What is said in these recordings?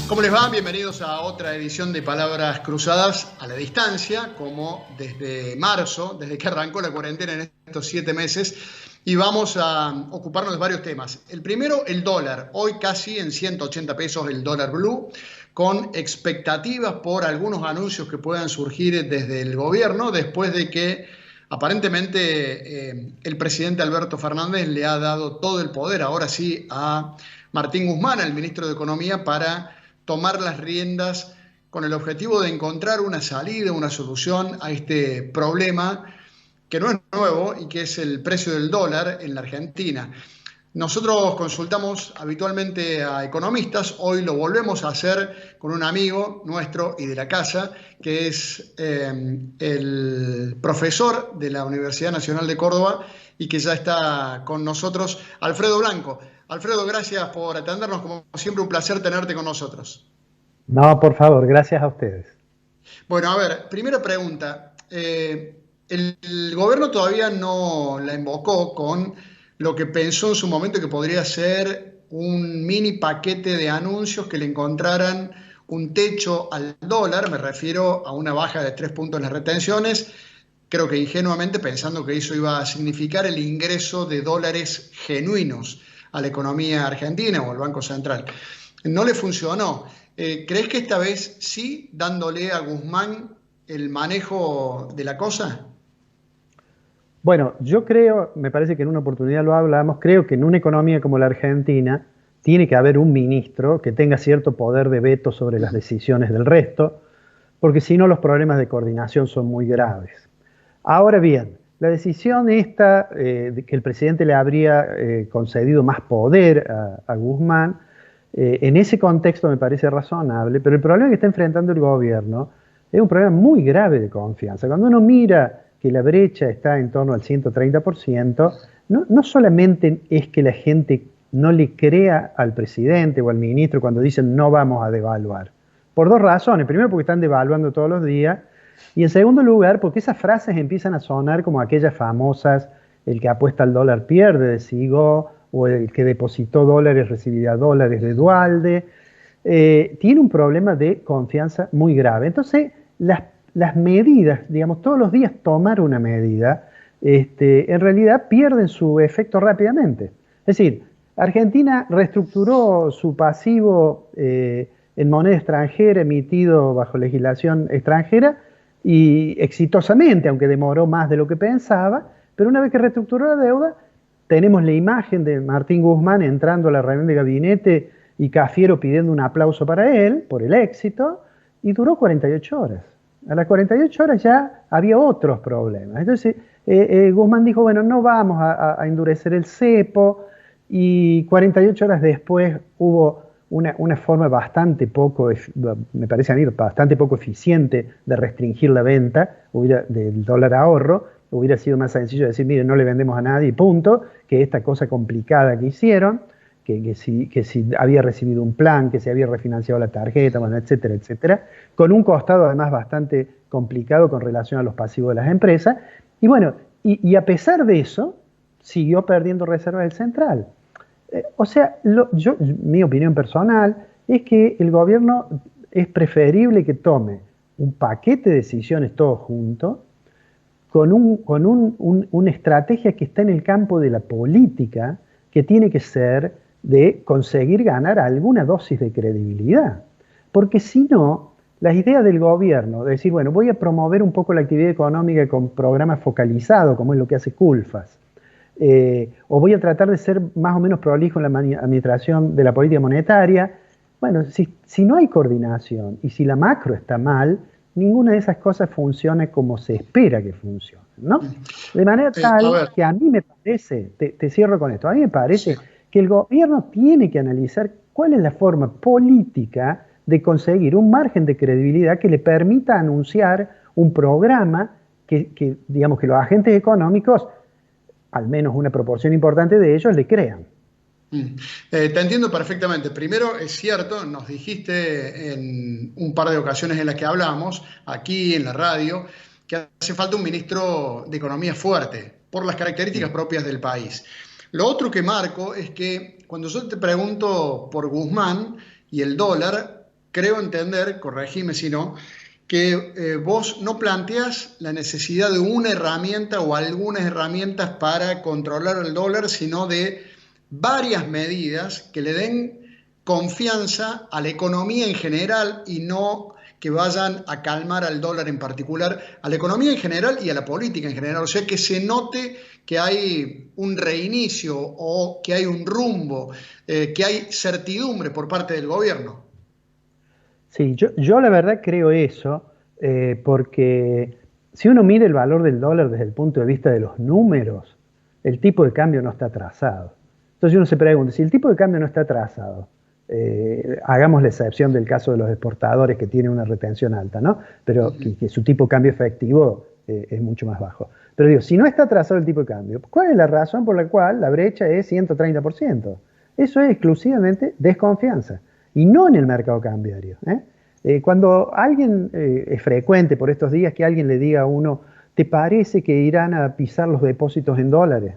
¿Cómo les va? Bienvenidos a otra edición de Palabras Cruzadas a la distancia, como desde marzo, desde que arrancó la cuarentena en estos 7 meses, y vamos a ocuparnos de varios temas. El primero, el dólar. Hoy casi en 180 pesos el dólar blue, con expectativas por algunos anuncios que puedan surgir desde el gobierno, después de que aparentemente el presidente Alberto Fernández le ha dado todo el poder, ahora sí, a Martín Guzmán, el ministro de Economía, para tomar las riendas con el objetivo de encontrar una salida, una solución a este problema que no es nuevo y que es el precio del dólar en la Argentina. Nosotros consultamos habitualmente a economistas, hoy lo volvemos a hacer con un amigo nuestro y de la casa, que es el profesor de la Universidad Nacional de Córdoba y que ya está con nosotros, Alfredo Blanco. Alfredo, gracias por atendernos, como siempre un placer tenerte con nosotros. No, por favor, gracias a ustedes. Bueno, a ver, primera pregunta. El gobierno todavía no la invocó con lo que pensó en su momento que podría ser un mini paquete de anuncios que le encontraran un techo al dólar, me refiero a una baja de 3 puntos en las retenciones, creo que ingenuamente pensando que eso iba a significar el ingreso de dólares genuinos a la economía argentina o al Banco Central. No le funcionó. ¿Crees que esta vez sí, dándole a Guzmán el manejo de la cosa? Bueno, yo creo, me parece que en una oportunidad lo hablamos, creo que en una economía como la Argentina tiene que haber un ministro que tenga cierto poder de veto sobre las decisiones del resto, porque si no los problemas de coordinación son muy graves. Ahora bien, la decisión esta, de que el presidente le habría concedido más poder a Guzmán, en ese contexto me parece razonable, pero el problema que está enfrentando el gobierno es un problema muy grave de confianza. Cuando uno mira que la brecha está en torno al 130%, no solamente es que la gente no le crea al presidente o al ministro cuando dicen no vamos a devaluar, por dos razones. Primero, porque están devaluando todos los días, y en segundo lugar, porque esas frases empiezan a sonar como aquellas famosas, el que apuesta al dólar pierde, de Sigó, o el que depositó dólares recibirá dólares, de Duhalde. Tiene un problema de confianza muy grave. Entonces, las medidas, digamos, todos los días tomar una medida, en realidad pierden su efecto rápidamente. Es decir, Argentina reestructuró su pasivo en moneda extranjera emitido bajo legislación extranjera y exitosamente, aunque demoró más de lo que pensaba, pero una vez que reestructuró la deuda, tenemos la imagen de Martín Guzmán entrando a la reunión de gabinete y Cafiero pidiendo un aplauso para él por el éxito, y duró 48 horas. A las 48 horas ya había otros problemas. Entonces Guzmán dijo, bueno, no vamos a endurecer el cepo, y 48 horas después hubo una forma bastante poco, me parece a mí, bastante poco eficiente de restringir la venta del dólar ahorro. Hubiera sido más sencillo decir, mire, no le vendemos a nadie, punto, que esta cosa complicada que hicieron, que si había recibido un plan, que se había refinanciado la tarjeta, bueno, etcétera, etcétera, con un costado además bastante complicado con relación a los pasivos de las empresas. Y bueno, y a pesar de eso, siguió perdiendo reservas del central. O sea, mi opinión personal es que el gobierno es preferible que tome un paquete de decisiones todos juntos, con una estrategia que está en el campo de la política, que tiene que ser de conseguir ganar alguna dosis de credibilidad. Porque si no, las ideas del gobierno, de decir, bueno, voy a promover un poco la actividad económica con programas focalizados, como es lo que hace Culfas, o voy a tratar de ser más o menos prolijo en la administración de la política monetaria. Bueno, si no hay coordinación y si la macro está mal, ninguna de esas cosas funciona como se espera que funcione, ¿no? De manera tal que a mí me parece, te cierro con esto, a mí me parece que el gobierno tiene que analizar cuál es la forma política de conseguir un margen de credibilidad que le permita anunciar un programa que digamos, que los agentes económicos, al menos una proporción importante de ellos, le crean. Te entiendo perfectamente. Primero, es cierto, nos dijiste en un par de ocasiones en las que hablamos, aquí en la radio, que hace falta un ministro de Economía fuerte, por las características propias del país. Lo otro que marco es que cuando yo te pregunto por Guzmán y el dólar, creo entender, corregime si no, que vos no planteas la necesidad de una herramienta o algunas herramientas para controlar el dólar, sino de varias medidas que le den confianza a la economía en general y no que vayan a calmar al dólar en particular, a la economía en general y a la política en general. O sea, que se note que hay un reinicio o que hay un rumbo, que hay certidumbre por parte del gobierno. Sí, yo la verdad creo eso, porque si uno mira el valor del dólar desde el punto de vista de los números, el tipo de cambio no está trazado. Entonces uno se pregunta, si el tipo de cambio no está trazado, hagamos la excepción del caso de los exportadores que tienen una retención alta, ¿no? Pero que su tipo de cambio efectivo es mucho más bajo. Pero digo, si no está trazado el tipo de cambio, ¿cuál es la razón por la cual la brecha es 130%? Eso es exclusivamente desconfianza y no en el mercado cambiario. Cuando alguien, es frecuente por estos días que alguien le diga a uno, ¿te parece que irán a pisar los depósitos en dólares?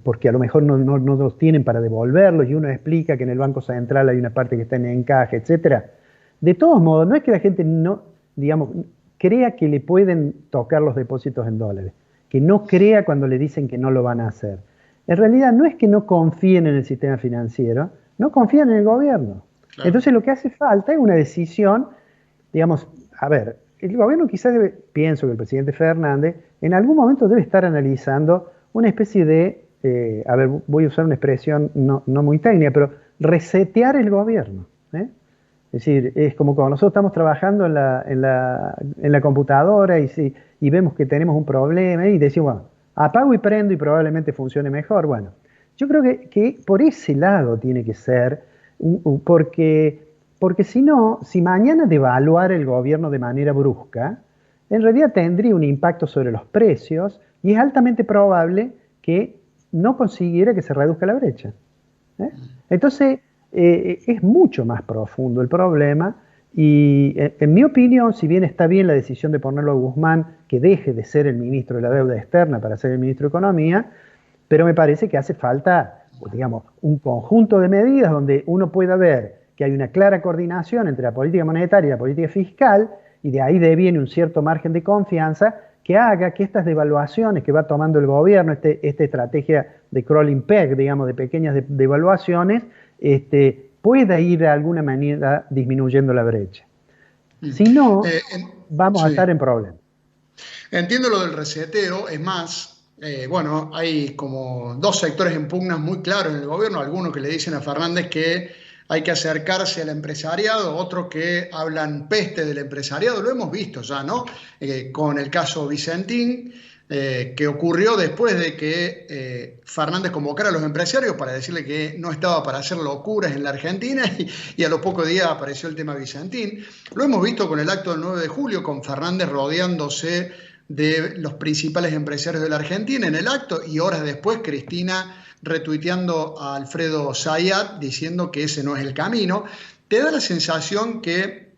Porque a lo mejor no los tienen para devolverlos y uno explica que en el Banco Central hay una parte que está en encaje, etcétera. De todos modos, no es que la gente no, digamos, crea que le pueden tocar los depósitos en dólares, que no crea cuando le dicen que no lo van a hacer. En realidad no es que no confíen en el sistema financiero, no confían en el gobierno. Claro. Entonces lo que hace falta es una decisión, digamos, a ver, el gobierno quizás debe, pienso que el presidente Fernández en algún momento debe estar analizando una especie de, a ver, voy a usar una expresión no muy técnica, pero resetear el gobierno. Es decir, es como cuando nosotros estamos trabajando en la computadora y vemos que tenemos un problema y decimos, bueno, apago y prendo y probablemente funcione mejor. Bueno, yo creo que por ese lado tiene que ser, porque si no, si mañana devaluara el gobierno de manera brusca, en realidad tendría un impacto sobre los precios y es altamente probable que no consiguiera que se reduzca la brecha. Entonces, es mucho más profundo el problema y, en mi opinión, si bien está bien la decisión de ponerlo a Guzmán, que deje de ser el ministro de la deuda externa para ser el ministro de Economía, pero me parece que hace falta, digamos, un conjunto de medidas donde uno pueda ver que hay una clara coordinación entre la política monetaria y la política fiscal y de ahí deviene un cierto margen de confianza que haga que estas devaluaciones que va tomando el gobierno, esta estrategia de crawling peg, digamos, de pequeñas devaluaciones, pueda ir de alguna manera disminuyendo la brecha. Si no, vamos a estar en problemas. Entiendo lo del reseteo, es más, bueno, hay como dos sectores en pugnas muy claros en el gobierno, algunos que le dicen a Fernández que hay que acercarse al empresariado, otros que hablan peste del empresariado, lo hemos visto ya, ¿no? Con el caso Vicentín, que ocurrió después de que Fernández convocara a los empresarios para decirle que no estaba para hacer locuras en la Argentina y a los pocos días apareció el tema Vicentín. Lo hemos visto con el acto del 9 de julio, con Fernández rodeándose de los principales empresarios de la Argentina en el acto y horas después Cristina retuiteando a Alfredo Zayat diciendo que ese no es el camino. ¿Te da la sensación que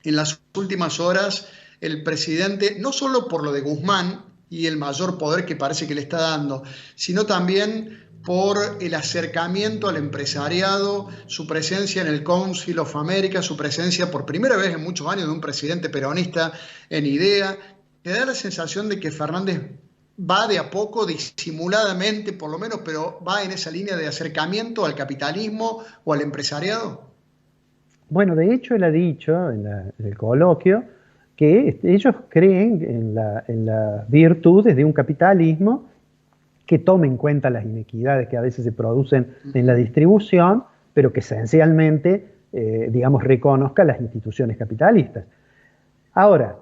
en las últimas horas el presidente, no solo por lo de Guzmán y el mayor poder que parece que le está dando, sino también por el acercamiento al empresariado, su presencia en el Council of America, su presencia por primera vez en muchos años de un presidente peronista en IDEA, te da la sensación de que Fernández va de a poco, disimuladamente por lo menos, pero va en esa línea de acercamiento al capitalismo o al empresariado? Bueno, de hecho él ha dicho en el coloquio que ellos creen en las virtudes de un capitalismo que tome en cuenta las inequidades que a veces se producen en la distribución, pero que esencialmente, digamos, reconozca las instituciones capitalistas. Ahora,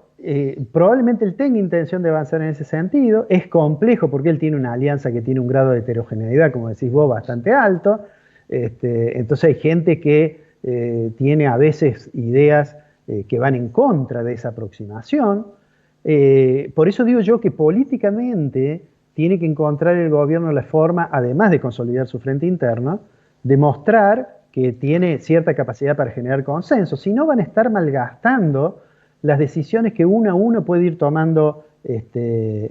probablemente él tenga intención de avanzar en ese sentido, es complejo porque él tiene una alianza que tiene un grado de heterogeneidad, como decís vos, bastante alto, entonces hay gente que tiene a veces ideas que van en contra de esa aproximación, por eso digo yo que políticamente tiene que encontrar el gobierno la forma, además de consolidar su frente interno, de mostrar que tiene cierta capacidad para generar consenso, si no van a estar malgastando las decisiones que uno a uno puede ir tomando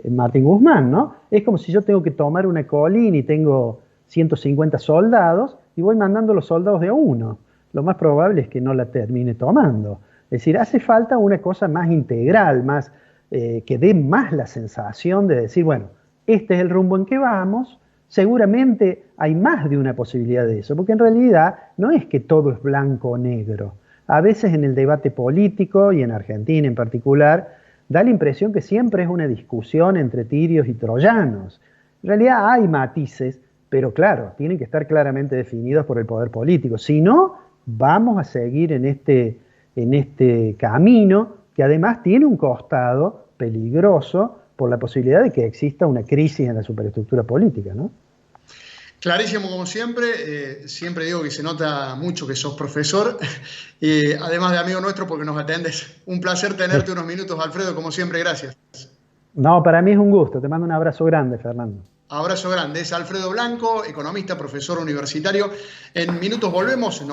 Martín Guzmán, ¿no? Es como si yo tengo que tomar una colina y tengo 150 soldados y voy mandando los soldados de a uno. lo más probable es que no la termine tomando. Es decir, hace falta una cosa más integral, más, que dé más la sensación de decir, bueno, este es el rumbo en que vamos, seguramente hay más de una posibilidad de eso, porque en realidad no es que todo es blanco o negro. A veces en el debate político, y en Argentina en particular, da la impresión que siempre es una discusión entre tirios y troyanos. En realidad hay matices, pero claro, tienen que estar claramente definidos por el poder político. Si no, vamos a seguir en este camino que además tiene un costado peligroso por la posibilidad de que exista una crisis en la superestructura política, ¿no? Clarísimo como siempre, siempre digo que se nota mucho que sos profesor, además de amigo nuestro porque nos atendes. Un placer tenerte unos minutos, Alfredo, como siempre, gracias. No, para mí es un gusto, te mando un abrazo grande, Fernando. Abrazo grande, es Alfredo Blanco, economista, profesor universitario. En minutos volvemos.